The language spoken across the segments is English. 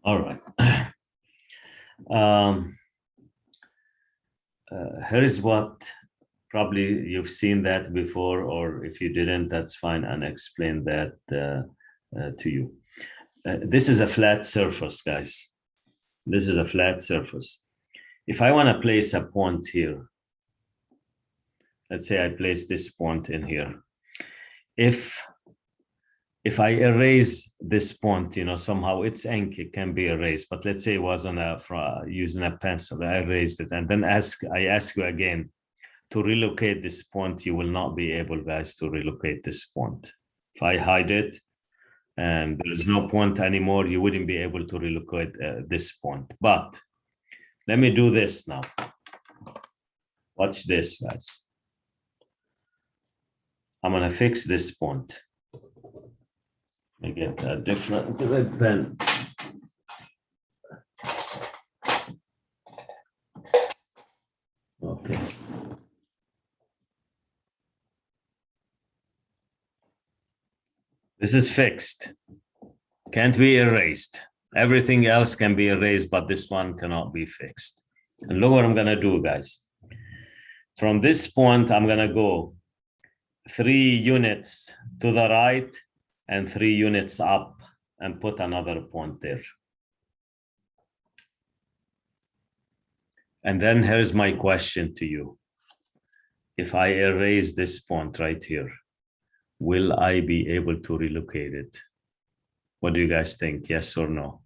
All right. Here is what probably you've seen that before, or if you didn't, that's fine, and explain that to you. This is a flat surface, guys. This is a flat surface. If I want to place a point here, let's say I place this point in here. If I erase this point, somehow it's ink, it can be erased. But let's say it was using a pencil, I erased it, and then I ask you again to relocate this point. You will not be able, guys, to relocate this point. If I hide it and there's no point anymore, you wouldn't be able to relocate this point. But let me do this now. Watch this, guys. I'm gonna fix this point. Let me get a different red pen. Okay. This is fixed. Can't be erased. Everything else can be erased, but this one cannot be fixed. And look what I'm gonna do, guys. From this point, I'm gonna go 3 units to the right and 3 units up and put another point there. And then here's my question to you. If I erase this point right here, will I be able to relocate it? What do you guys think? Yes or no?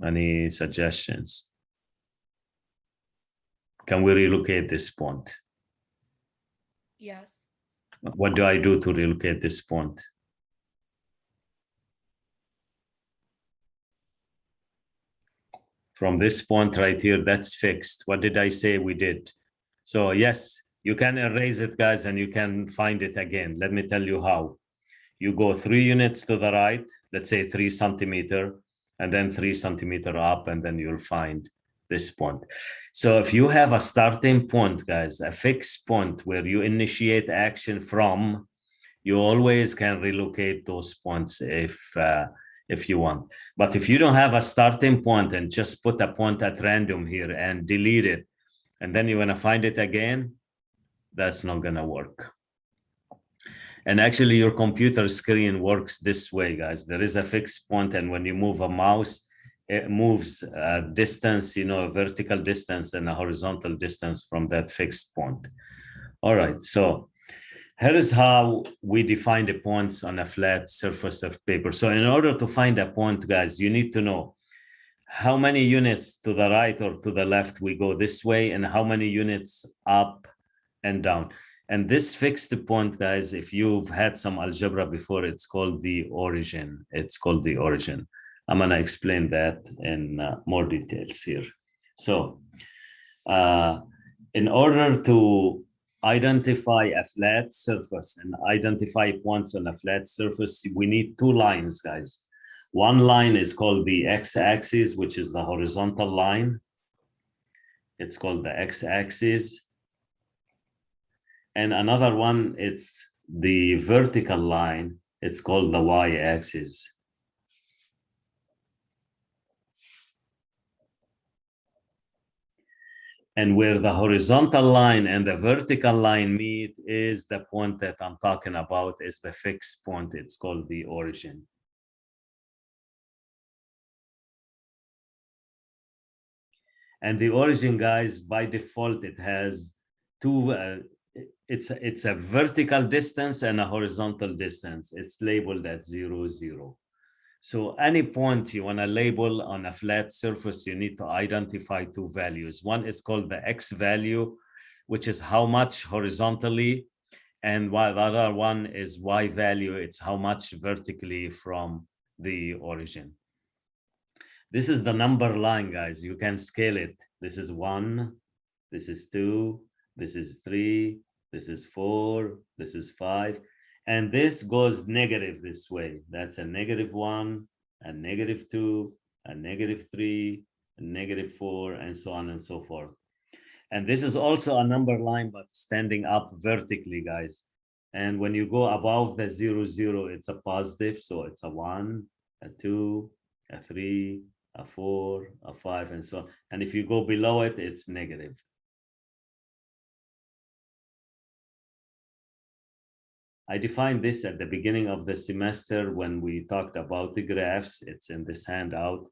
Any suggestions? Can we relocate this point? Yes. What do I do to relocate this point? From this point right here, that's fixed. What did I say we did? So yes, you can erase it, guys, and you can find it again. Let me tell you how. You go 3 units to the right, let's say 3 centimeter, and then 3 centimeter up, and then you'll find this point. So if you have a starting point, guys, a fixed point where you initiate action from, you always can relocate those points if you want. But if you don't have a starting point and just put a point at random here and delete it, and then you want to find it again, that's not going to work. And actually, your computer screen works this way, guys. There is a fixed point, and when you move a mouse, it moves a distance, a vertical distance and a horizontal distance from that fixed point. All right, so here is how we define the points on a flat surface of paper. So in order to find a point, guys, you need to know how many units to the right or to the left we go this way, and how many units up and down. And this fixed point, guys, if you've had some algebra before, it's called the origin. It's called the origin. I'm going to explain that in more details here. So in order to identify a flat surface and identify points on a flat surface, we need 2 lines, guys. One line is called the x-axis, which is the horizontal line. It's called the x-axis. And another one, it's the vertical line. It's called the y-axis. And where the horizontal line and the vertical line meet is the point that I'm talking about, is the fixed point. It's called the origin. And the origin, guys, by default, it has 2, it's a vertical distance and a horizontal distance. It's labeled at 0, 0. So any point you want to label on a flat surface, you need to identify 2 values. One is called the x value, which is how much horizontally, and while the other one is y value, it's how much vertically from the origin. This is the number line, guys. You can scale it. This is 1, this is 2, this is 3, this is 4, this is 5. And this goes negative this way. That's a -1, a -2, a -3, a -4, and so on and so forth. And this is also a number line, but standing up vertically, guys. And when you go above the 0, 0, it's a positive. So it's a 1, a 2, a 3, a 4, a 5, and so on. And if you go below it, it's negative. I defined this at the beginning of the semester when we talked about the graphs. It's in this handout.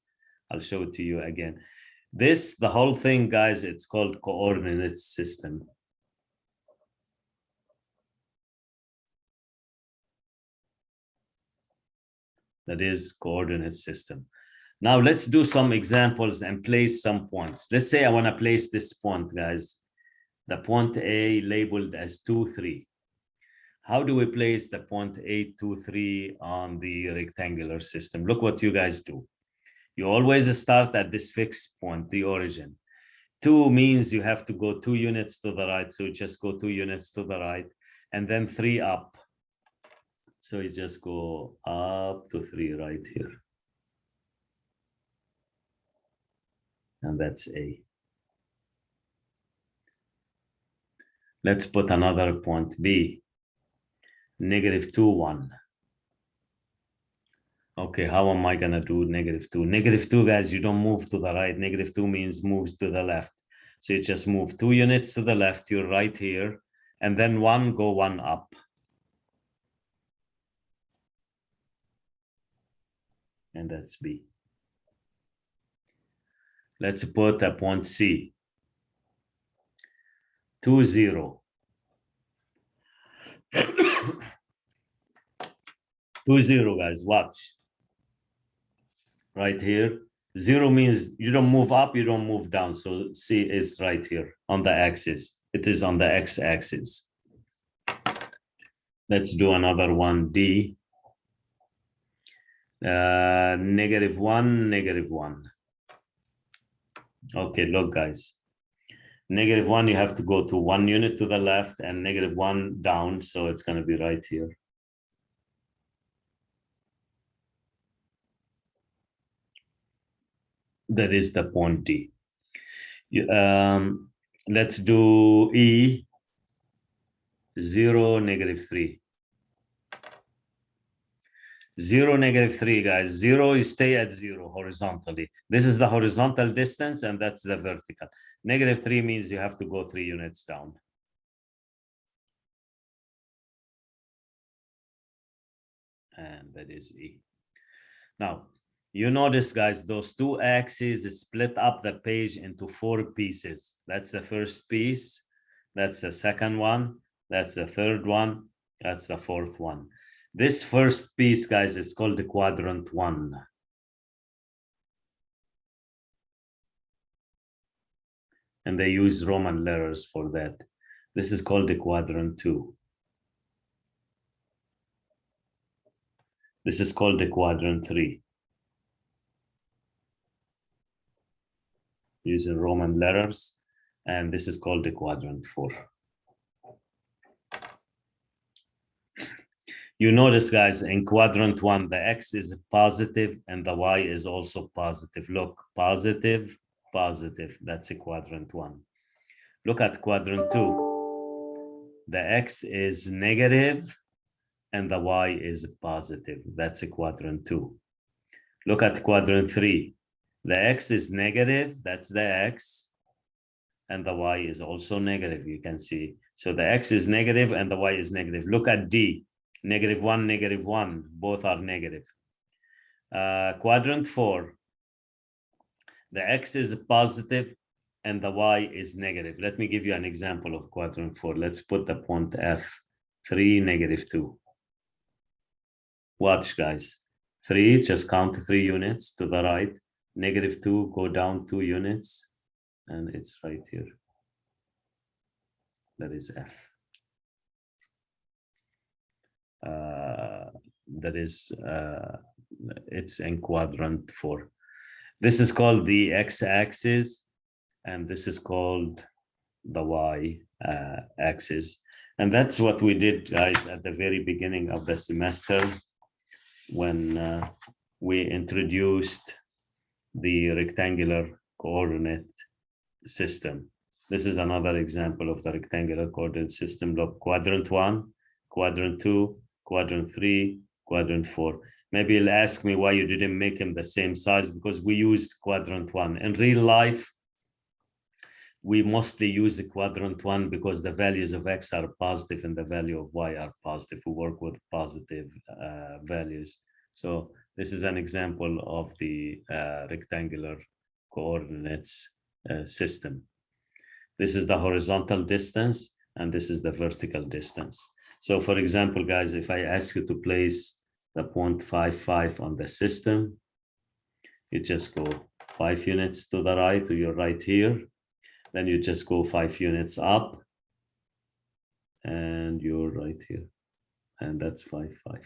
I'll show it to you again. This, the whole thing, guys, it's called coordinate system. That is coordinate system. Now let's do some examples and place some points. Let's say I want to place this point, guys. The point A labeled as 2, 3. How do we place the point 8, 2, 3 on the rectangular system? Look what you guys do. You always start at this fixed point, the origin. 2 means you have to go 2 units to the right. So you just go 2 units to the right, and then 3 up. So you just go up to 3 right here. And that's A. Let's put another point, B. -2, 1. Okay, how am I gonna do -2? -2, guys, you don't move to the right. -2 means moves to the left. So you just move 2 units to the left, you're right here, and then 1, go 1 up. And that's B. Let's put a point C. 2, 0. 2, 0, guys, watch. Right here. 0 means you don't move up, you don't move down. So C is right here on the axis. It is on the x-axis. Let's do another one, D. -1, -1. Okay, look, guys. -1, you have to go to 1 unit to the left and -1 down. So it's going to be right here. That is the point D. Let's do E, 0, -3. 0, -3, guys. 0, you stay at 0 horizontally. This is the horizontal distance, and that's the vertical. -3 means you have to go 3 units down. And that is E. Now, you notice, guys, those 2 axes split up the page into 4 pieces. That's the first piece. That's the second one. That's the third one. That's the fourth one. This first piece, guys, is called the quadrant 1. And they use Roman letters for that. This is called the quadrant 2. This is called the quadrant 3. Using Roman letters. And this is called the quadrant 4. You notice, guys, in quadrant 1, the x is positive and the y is also positive. Look, positive, positive. That's a quadrant 1. Look at quadrant 2. The x is negative and the y is positive. That's a quadrant 2. Look at quadrant 3. The x is negative. That's the x. And the y is also negative. You can see. So the x is negative and the y is negative. Look at D. -1, -1, both are negative. Quadrant 4, the x is positive and the y is negative. Let me give you an example of quadrant 4. Let's put the point F, 3, -2. Watch, guys. 3, just count 3 units to the right. -2, go down 2 units, and it's right here. That is F. That is, it's in quadrant 4. This is called the x-axis, and this is called the y-axis. And that's what we did, guys, at the very beginning of the semester when we introduced the rectangular coordinate system. This is another example of the rectangular coordinate system. Look, quadrant 1, quadrant 2, quadrant 3, quadrant 4. Maybe you'll ask me why you didn't make them the same size, because we used quadrant 1. In real life, we mostly use the quadrant 1 because the values of x are positive and the value of y are positive. We work with positive values. So this is an example of the rectangular coordinates system. This is the horizontal distance, and this is the vertical distance. So for example, guys, if I ask you to place the point 5, on the system, you just go 5 units to the right, to your right here. Then you just go 5 units up, and you're right here. And that's 5, 5.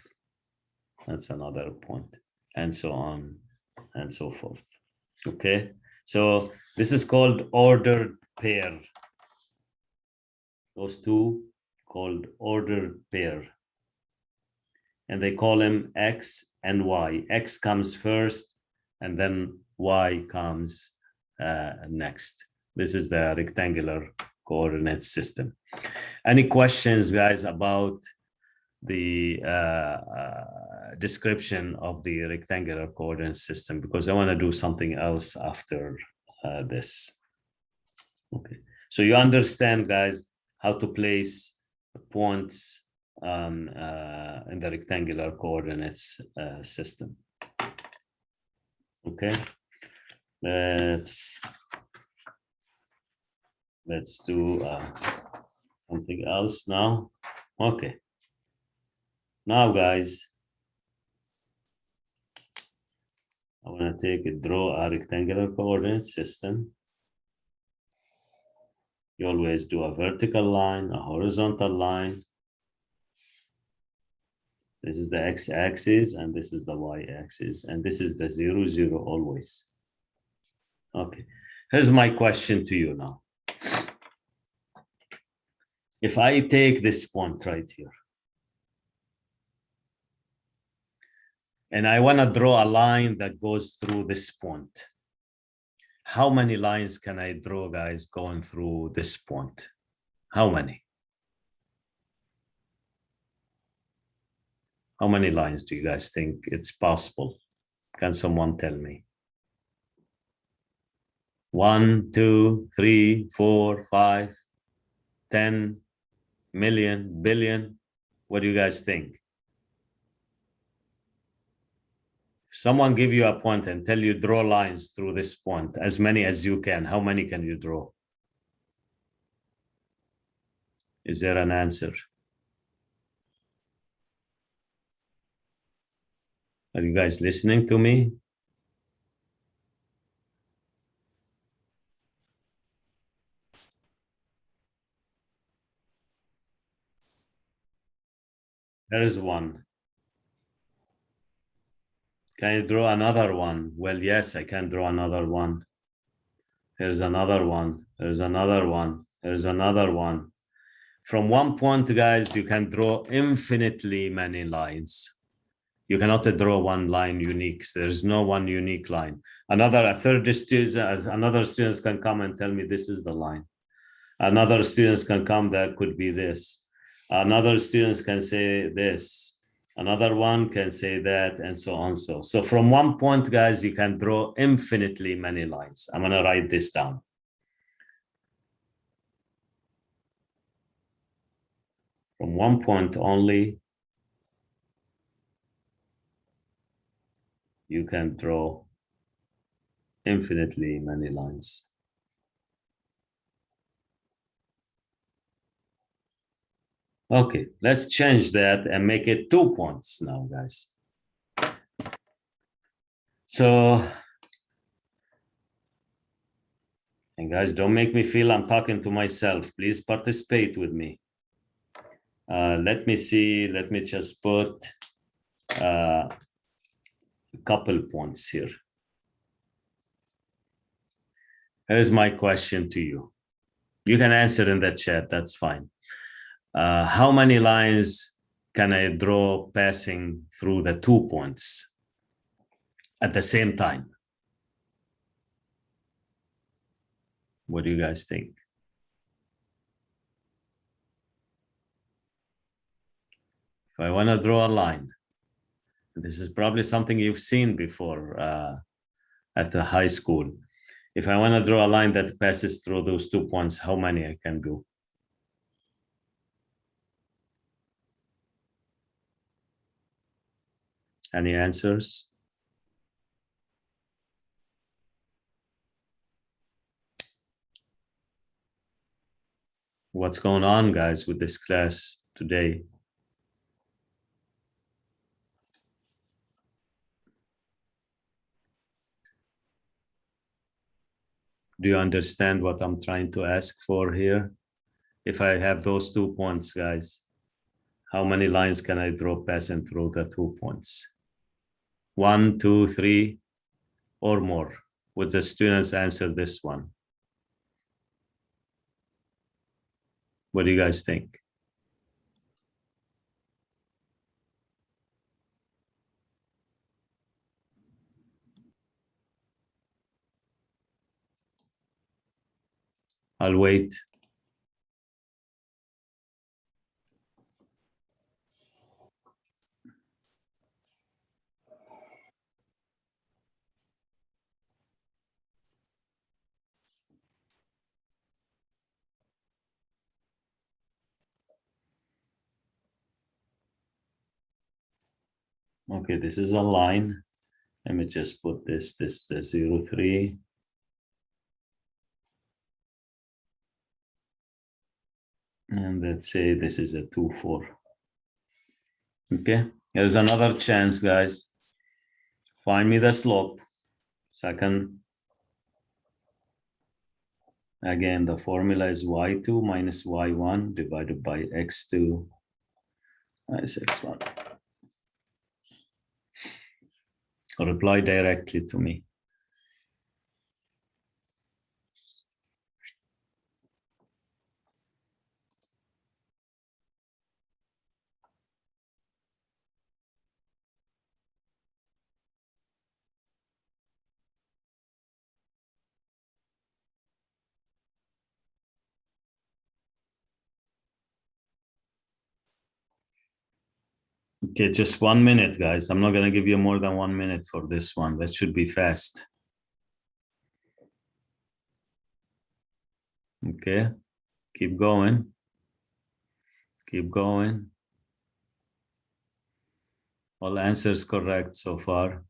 That's another point, and so on and so forth. Okay, so this is called ordered pair. Those two called ordered pair. And they call them X and Y. X comes first, and then Y comes next. This is the rectangular coordinate system. Any questions, guys, about the description of the rectangular coordinate system? Because I want to do something else after this. Okay, so you understand, guys, how to place points in the rectangular coordinates system. Okay, let's do something else now. Okay, now, guys, I want to draw a rectangular coordinate system. You always do a vertical line, a horizontal line. This is the x-axis, and this is the y-axis, and this is the 0, 0 always. Okay, here's my question to you now. If I take this point right here, and I want to draw a line that goes through this point, how many lines can I draw, guys, going through this point? How many? How many lines do you guys think it's possible? Can someone tell me? 1, 2, 3, 4, 5, 10 million, billion? What do you guys think? If someone give you a point and tell you draw lines through this point, as many as you can, how many can you draw? Is there an answer? Are you guys listening to me? There is one. Can you draw another one? Well, yes, I can draw another one. Here's another one. There's another one. There's another one. From one point, guys, you can draw infinitely many lines. You cannot draw one line unique. There's no one unique line. Another students can come and tell me this is the line. Another students can come, that could be this. Another students can say this. Another one can say that, and so on. So from one point, guys, you can draw infinitely many lines. I'm gonna write this down. From one point only, you can draw infinitely many lines. Okay, let's change that and make it 2 points now, guys. So, and guys, don't make me feel I'm talking to myself. Please participate with me. Let me see, let me just put a couple points here. Here's my question to you. You can answer in the chat, that's fine. How many lines can I draw passing through the 2 points at the same time? What do you guys think? If I want to draw a line, this is probably something you've seen before at the high school. If I want to draw a line that passes through those 2 points, how many I can do? Any answers? What's going on, guys, with this class today? Do you understand what I'm trying to ask for here? If I have those 2 points, guys, how many lines can I draw passing through the 2 points? 1, 2, 3, or more? Would the students answer this one? What do you guys think? I'll wait. Okay, this is a line. Let me just put this is 0, 3. And let's say this is a 2, 4. Okay, here's another chance, guys. Find me the slope. Second, again, the formula is y2 minus y1 divided by x2 minus x1. Reply directly to me. Okay, just 1 minute, guys. I'm not going to give you more than 1 minute for this one. That should be fast. Okay, keep going. Keep going. All answers correct so far.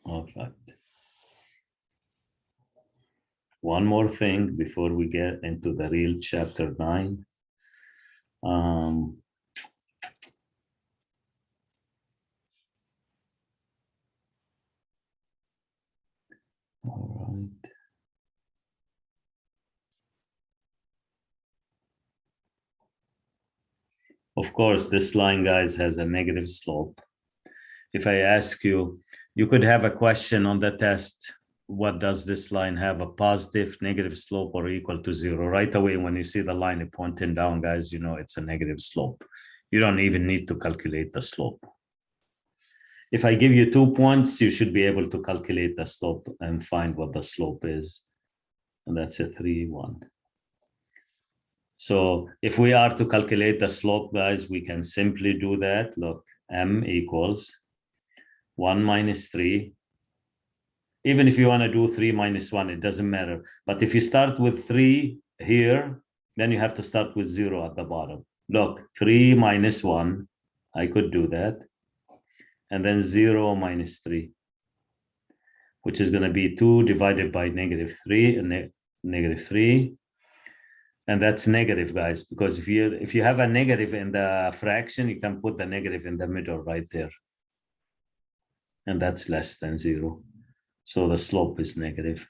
All right. One more thing before we get into the real chapter 9. All right. Of course, this line, guys, has a negative slope. If I ask you, you could have a question on the test. What does this line have? A positive, negative slope, or equal to 0? Right away, when you see the line pointing down, guys, you know it's a negative slope. You don't even need to calculate the slope. If I give you 2 points, you should be able to calculate the slope and find what the slope is. And that's a 3, 1. So if we are to calculate the slope, guys, we can simply do that. Look, m equals 1 minus 3. Even if you want to do 3 minus 1, it doesn't matter. But if you start with 3 here, then you have to start with 0 at the bottom. Look, 3 minus 1, I could do that. And then 0 minus 3, which is going to be 2 divided by negative 3 and negative 3. And that's negative, guys, because if you have a negative in the fraction, you can put the negative in the middle right there. And that's less than 0. So the slope is negative.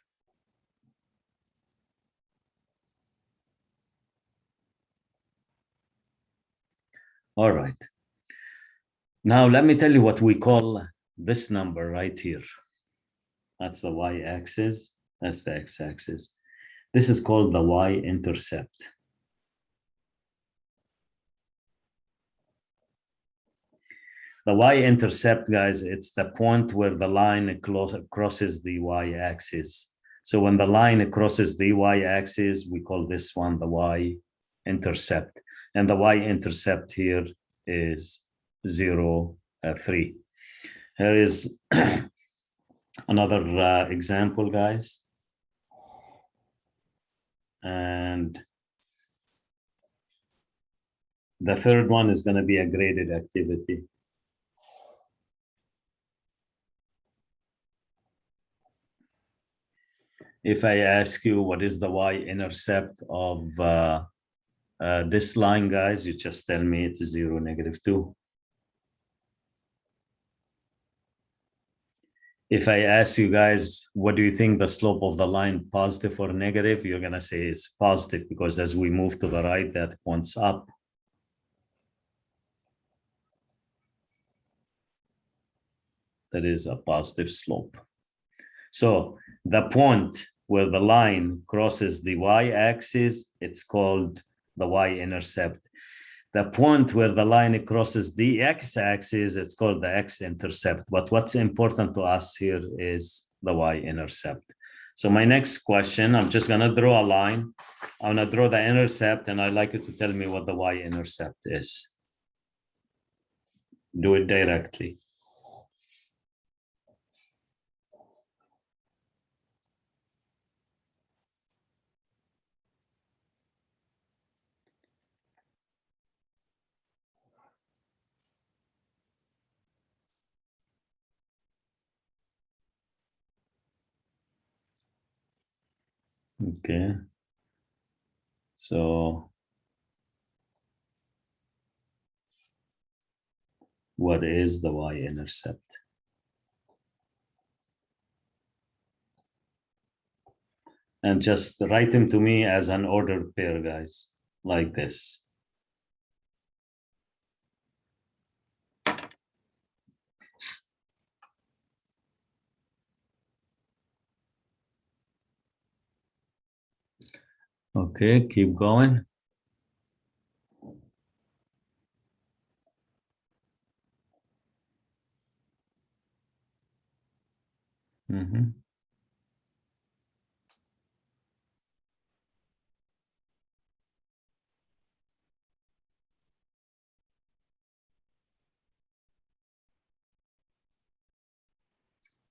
All right. Now, let me tell you what we call this number right here. That's the y-axis. That's the x-axis. This is called the y-intercept. The y-intercept, guys, it's the point where the line crosses the y-axis. So when the line crosses the y-axis, we call this one the y-intercept. And the y-intercept here is 0, 3. Here is another example, guys. And the third one is going to be a graded activity. If I ask you what is the y-intercept of this line, guys, you just tell me it's 0, -2. If I ask you guys, what do you think the slope of the line, positive or negative? You're going to say it's positive because as we move to the right, that points up. That is a positive slope. So the point where the line crosses the y-axis, it's called the y-intercept. The point where the line crosses the x-axis, it's called the x-intercept. But what's important to us here is the y-intercept. So my next question, I'm just gonna draw a line. I'm gonna draw the intercept, and I'd like you to tell me what the y-intercept is. Do it directly. Okay. So what is the y-intercept? And just write them to me as an ordered pair, guys, like this. Okay, keep going. Mm-hmm.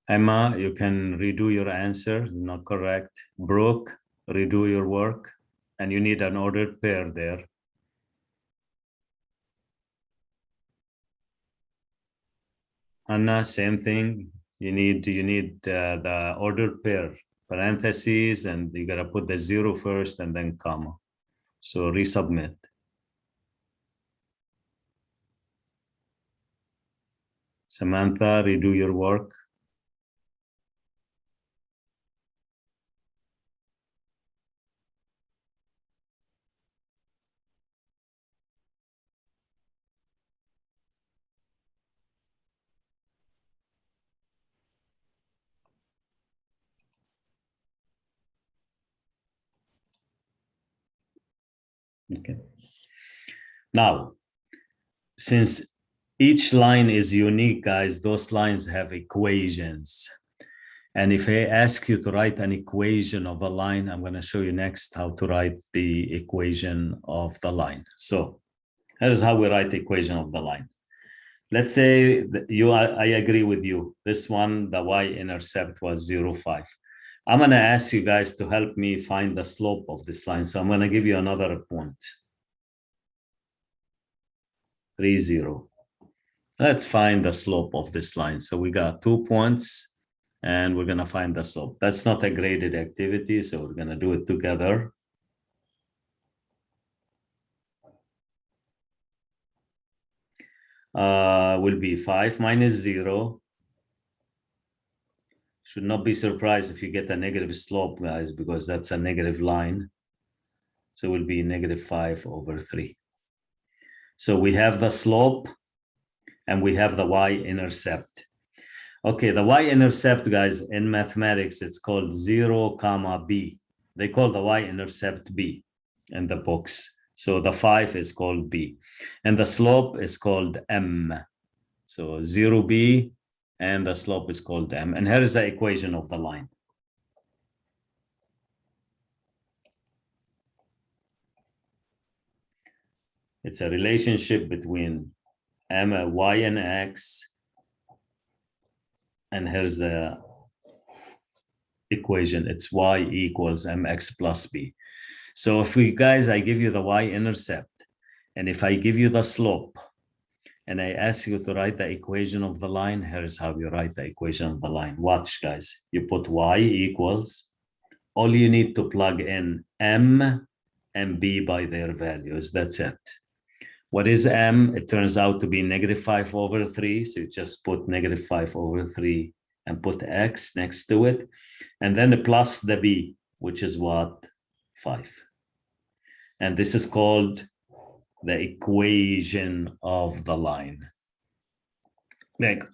Emma, you can redo your answer, not correct. Brooke, redo your work, and you need an ordered pair there. Anna, same thing. You need the ordered pair, parentheses, and you gotta put the 0 first and then comma. So resubmit. Samantha, redo your work. Okay. Now, since each line is unique, guys, those lines have equations. And if I ask you to write an equation of a line, I'm going to show you next how to write the equation of the line. So here's how we write the equation of the line. Let's say that I agree with you. This one, the y-intercept was 0, 5. I'm going to ask you guys to help me find the slope of this line. So I'm going to give you another point. 3, 0. Let's find the slope of this line. So we got 2 points and we're going to find the slope. That's not a graded activity, so we're going to do it together. Will be 5 minus 0. Should not be surprised if you get a negative slope, guys, because that's a negative line. So it will be -5 over 3. So we have the slope and we have the y-intercept. Okay, the y-intercept, guys, in mathematics, it's called 0, b. They call the y-intercept b in the books. So the 5 is called b. And the slope is called m. So 0b, and the slope is called m. And here's the equation of the line. It's a relationship between y and x. And here's the equation. It's y equals mx plus b. So if I give you the y-intercept, and if I give you the slope, and I ask you to write the equation of the line, here's how you write the equation of the line. Watch, guys. You put y equals, all you need to plug in m and b by their values. That's it. What is m? It turns out to be -5/3. So you just put -5/3 and put x next to it. And then plus the b, which is what? 5. And this is called the equation of the line. The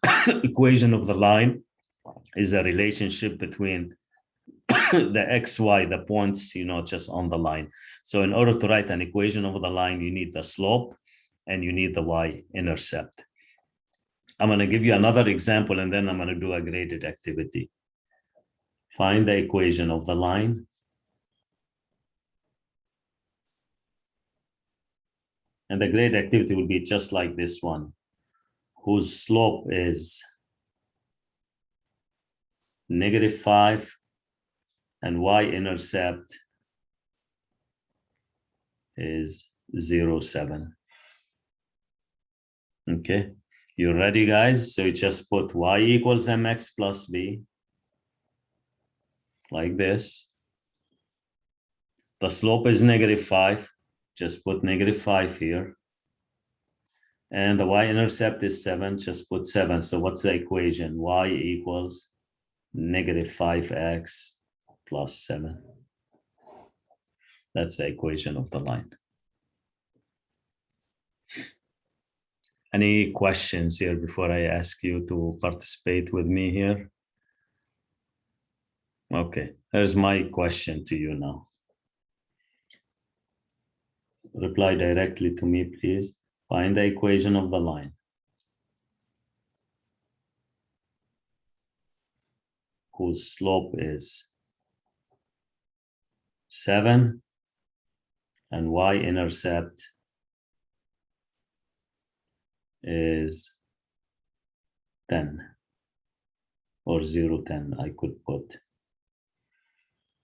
equation of the line is a relationship between the xy, the points, just on the line. So in order to write an equation of the line, you need the slope and you need the y-intercept. I'm going to give you another example, and then I'm going to do a graded activity. Find the equation of the line. And the graded activity will be just like this one, whose slope is -5 and y-intercept is 0.7. Okay, you ready, guys? So you just put y equals mx plus b, like this. The slope is -5. Just put -5 here. And the y-intercept is 7. Just put 7. So what's the equation? Y equals -5x plus 7. That's the equation of the line. Any questions here before I ask you to participate with me here? Okay, here's my question to you now. Reply directly to me, please. Find the equation of the line, whose slope is 7 and y-intercept is 10 or 0.10, I could put.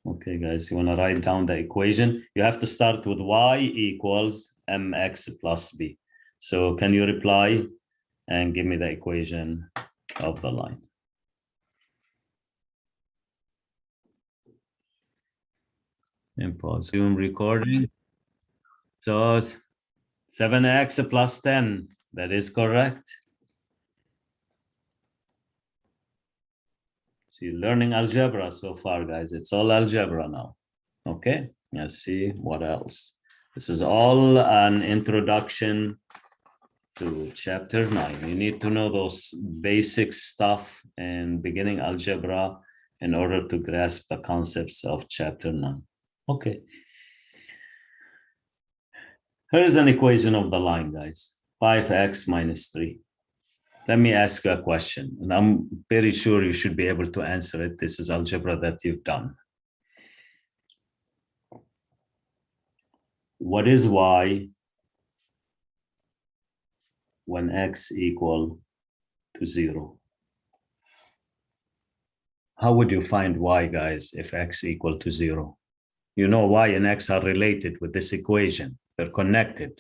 Okay, guys, you want to write down the equation? You have to start with y equals mx plus b. So can you reply and give me the equation of the line? And pause Zoom recording. So 7x plus 10, that is correct. So you're learning algebra so far, guys. It's all algebra now. Okay, let's see what else. This is all an introduction to chapter 9. You need to know those basic stuff in beginning algebra in order to grasp the concepts of chapter 9. Okay. Here's an equation of the line, guys. 5x minus 3. Let me ask you a question, and I'm very sure you should be able to answer it. This is algebra that you've done. What is y when x equal to 0? How would you find y, guys, if x equal to 0? You know y and x are related with this equation. They're connected.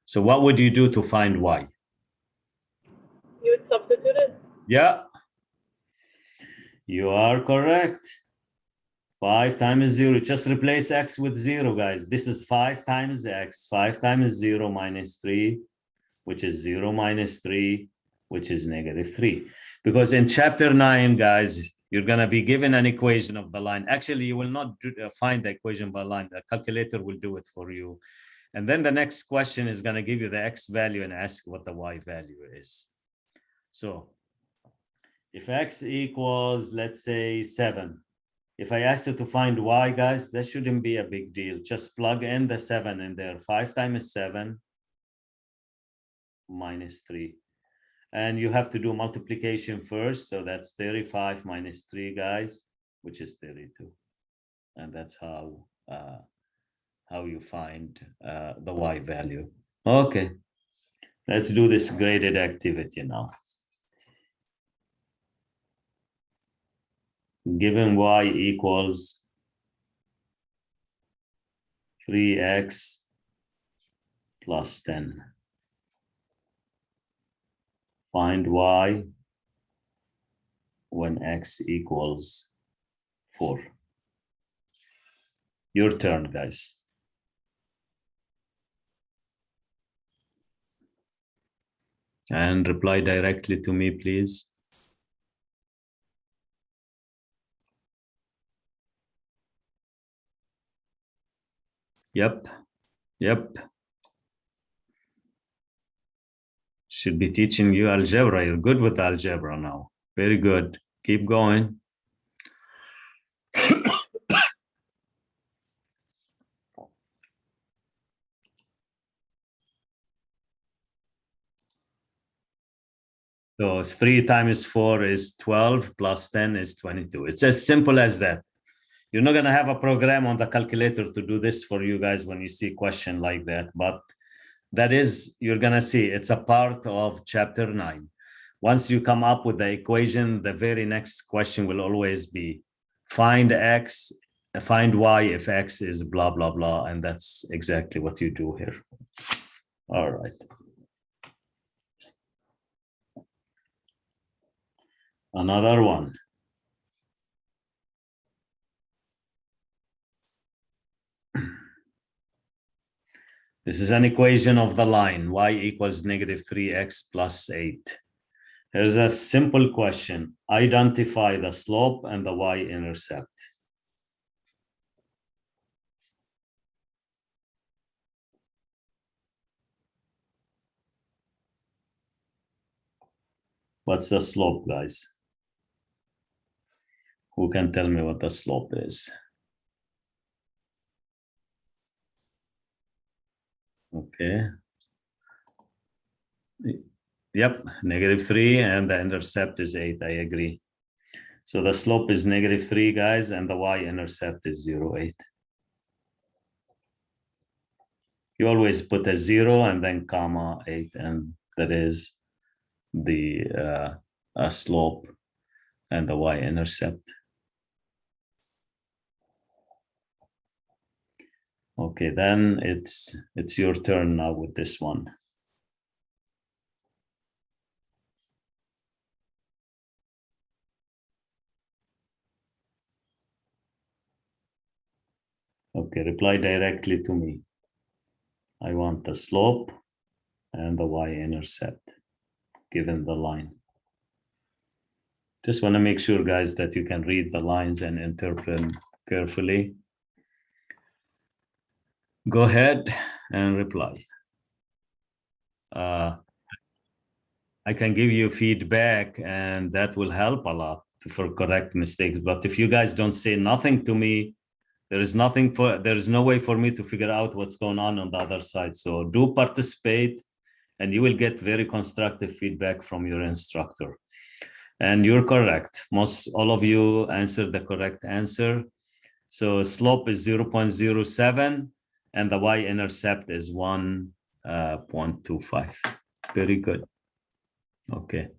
So what would you do to find y? You would substitute it? Yeah. You are correct. 5 times 0. Just replace x with 0, guys. This is 5 times x. 5 times 0 minus 3, which is 0 minus 3, which is -3. Because in chapter 9, guys, you're going to be given an equation of the line. Actually, you will not find the equation by line. The calculator will do it for you. And then the next question is going to give you the x value and ask what the y value is. So if x equals, let's say, 7, if I ask you to find y, guys, that shouldn't be a big deal. Just plug in the 7 in there. 5 times 7 minus 3. And you have to do multiplication first. So that's 35 minus 3, guys, which is 32. And that's how you find the y value. Okay, let's do this graded activity now. Given y equals 3x plus 10. Find y when x equals 4. Your turn, guys. And reply directly to me, please. Yep. Should be teaching you algebra. You're good with algebra now. Very good. Keep going. So 3 times 4 is 12 plus 10 is 22. It's as simple as that. You're not going to have a program on the calculator to do this for you guys when you see a question like that. But that is, you're going to see it's a part of chapter 9. Once you come up with the equation, the very next question will always be find y if x is blah, blah, blah. And that's exactly what you do here. All right. Another one. This is an equation of the line y equals negative 3x plus 8. Here's a simple question. Identify the slope and the y-intercept. What's the slope, guys? Who can tell me what the slope is? Okay. Yep, negative 3, and the intercept is 8. I agree. So the slope is negative 3, guys, and the y-intercept is 0, 8. You always put a 0 and then comma 8, and that is the slope and the y-intercept. Okay, then it's your turn now with this one. Okay, reply directly to me. I want the slope and the y-intercept given the line. Just want to make sure, guys, that you can read the lines and interpret carefully. Go ahead and reply. I can give you feedback, and that will help a lot for correct mistakes. But if you guys don't say nothing to me, there is no way for me to figure out what's going on the other side. So do participate, and you will get very constructive feedback from your instructor. And you're correct. All of you answered the correct answer. So slope is 0.07, and the y-intercept is 1.25. Very good. Okay.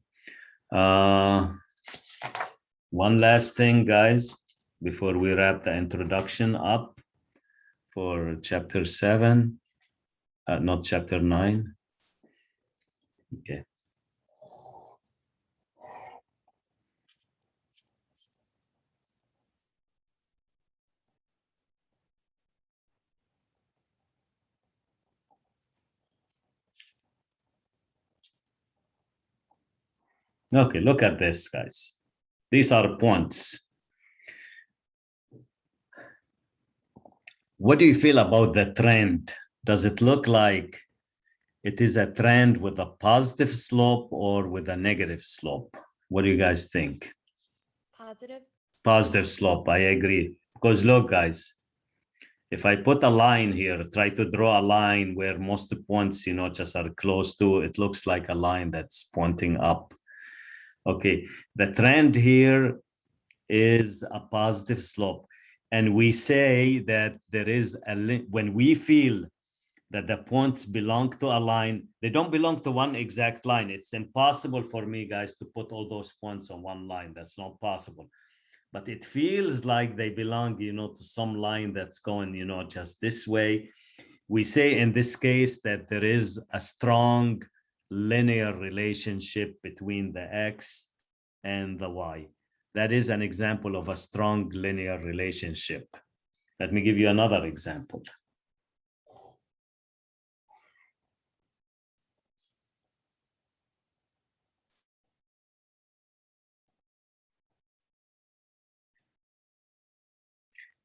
One last thing, guys, before we wrap the introduction up for chapter 7, not chapter 9. Okay. Okay, look at this, guys. These are points. What do you feel about the trend? Does it look like it is a trend with a positive slope or with a negative slope? What do you guys think? Positive. Positive slope, I agree. Because look, guys, If I put a line here, try to draw a line where most points, just are close to, it looks like a line that's pointing up. Okay, the trend here is a positive slope. And we say that there is when we feel that the points belong to a line, they don't belong to one exact line. It's impossible for me, guys, to put all those points on one line. That's not possible. But it feels like they belong, to some line that's going, just this way. We say in this case that there is a strong linear relationship between the X and the Y. That is an example of a strong linear relationship. Let me give you another example.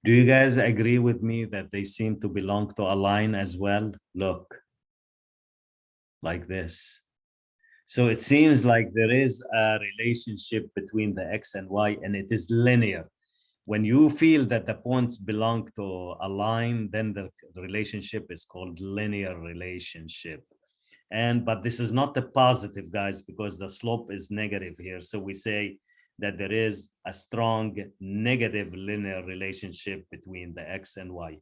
Do you guys agree with me that they seem to belong to a line as well? Look, like this. So it seems like there is a relationship between the X and Y, and it is linear. When you feel that the points belong to a line, then the relationship is called linear relationship. But this is not the positive, guys, because the slope is negative here. So we say that there is a strong negative linear relationship between the X and Y.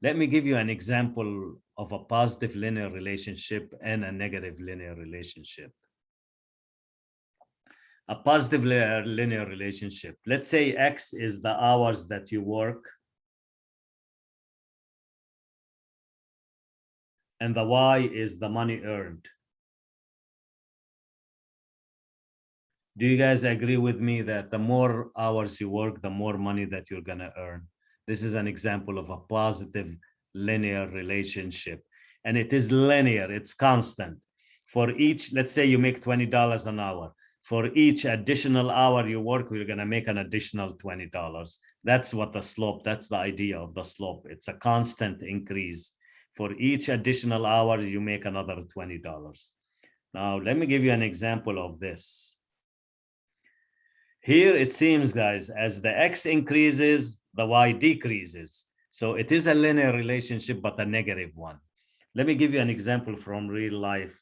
Let me give you an example of a positive linear relationship and a negative linear relationship. A positive linear relationship. Let's say X is the hours that you work, and the Y is the money earned. Do you guys agree with me that the more hours you work, the more money that you're gonna earn? This is an example of a positive linear relationship. And it is linear, it's constant. For each, let's say you make $20 an hour. For each additional hour you work, we're gonna make an additional $20. That's what the slope, that's the idea of the slope. It's a constant increase. For each additional hour, you make another $20. Now, let me give you an example of this. Here it seems, guys, as the X increases, the Y decreases. So it is a linear relationship, but a negative one. Let me give you an example from real life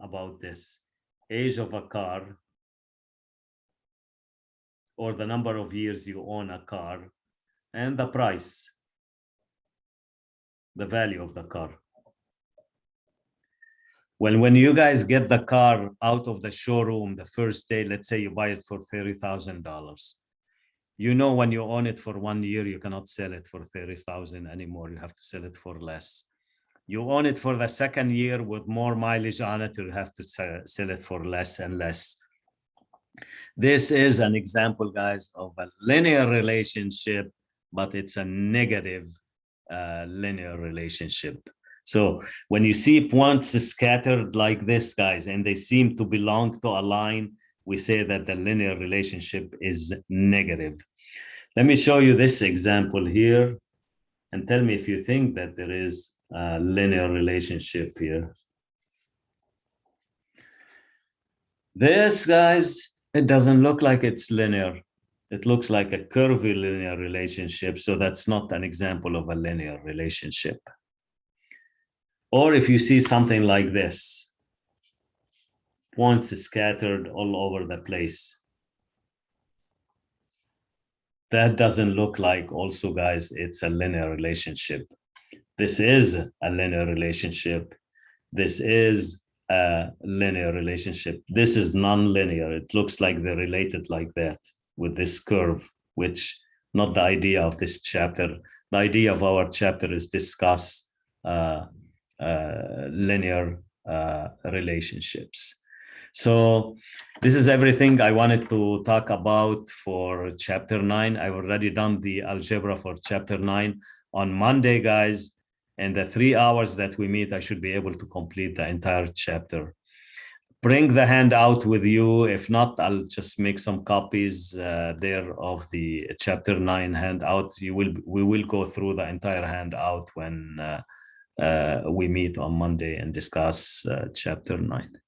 about this. Age of a car, or the number of years you own a car, and the price, the value of the car. Well, when you guys get the car out of the showroom the first day, let's say you buy it for $30,000. You know, when you own it for 1 year, you cannot sell it for $30,000 anymore. You have to sell it for less. You own it for the second year with more mileage on it, you have to sell it for less and less. This is an example, guys, of a linear relationship, but it's a negative linear relationship. So when you see points scattered like this, guys, and they seem to belong to a line, we say that the linear relationship is negative. Let me show you this example here and tell me if you think that there is a linear relationship here. This, guys, it doesn't look like it's linear. It looks like a curvilinear relationship, so that's not an example of a linear relationship. Or if you see something like this, points scattered all over the place, that doesn't look like also, guys, it's a linear relationship. This is a linear relationship. This is a linear relationship. This is non-linear. It looks like they're related like that with this curve, which not the idea of this chapter. The idea of our chapter is discuss linear relationships. So this is everything I wanted to talk about for chapter 9. I've already done the algebra for chapter 9. On Monday, guys, in the 3 hours that we meet, I should be able to complete the entire chapter. Bring the handout with you. If not, I'll just make some copies there of the chapter 9 handout. We will go through the entire handout when we meet on Monday and discuss chapter 9.